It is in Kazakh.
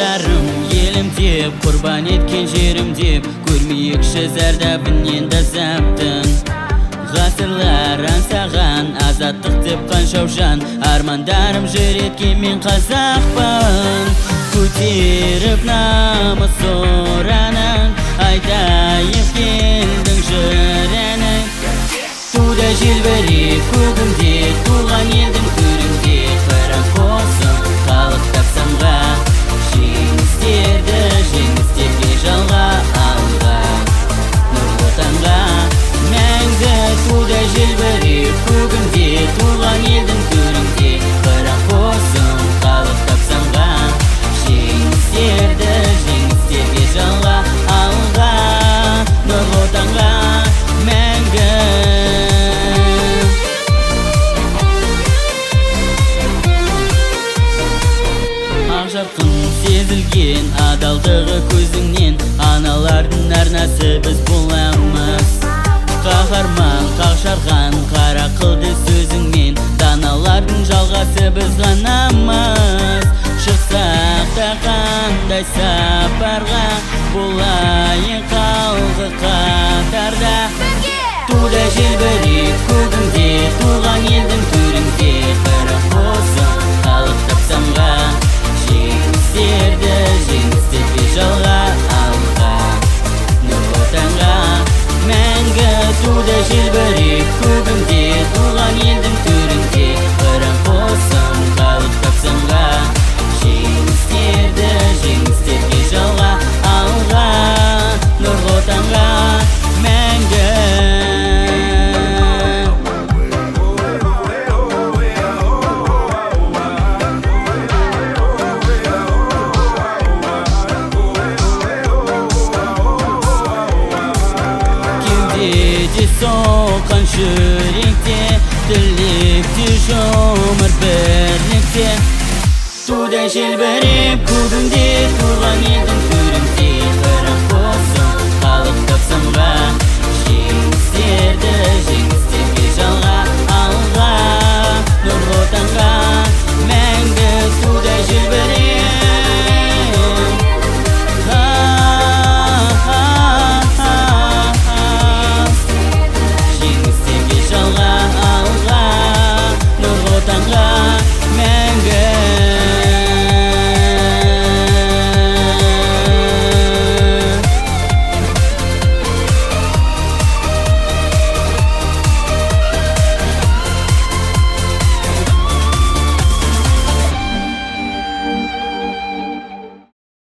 Армандарым елім деп, құрбан еткен жерім деп, көрмейікші зардабын енді азаптың. Ғасырлар аңсаған азаттық деп қаншау жан, армандарым жыр еткен мен қазақпын. Көтеріп намыс ұранын, айтайық елдің жыр әнін. Туда желбіреп көгімде, туған елдің төрінде, қыран қосып қалықтап самға. Жеңістерге жалға алға, нұрлы таңға мәңгі. Туда желбіреп көгімде, туған елдің төрінде, қыран қосып қалықтап самға. Жеңістерге жалға алға, нұрлы таңға мәңгі. Жарқын сезілген адалдығы көзіңнен, аналардың арнасы біз боламыз. Қаһарман қақшарған қара қылды сөзіңмен, даналардың жалғасы біз ғанамыз. Шықсақ та қандай сапарға, болайық алғы қатарда. Туда желбіреп көгімде, туған елдің төрінде, қыран қосып қалықтап самға. Жеңістерге жалға алға, нұрлы таңға мәңгі. Туда желбіреп көгімде, туған елдің төрінде, қыран қосып қалықтап самға. Жеңістерге жалға алға, нұрлы таңға мәңгі. Соққан жүректе, тілекте жұмыр бірлікте. Туда желбіреп көгімде, туған елдің төрінде, қыран қосып қалықтап самға. Жеңістерді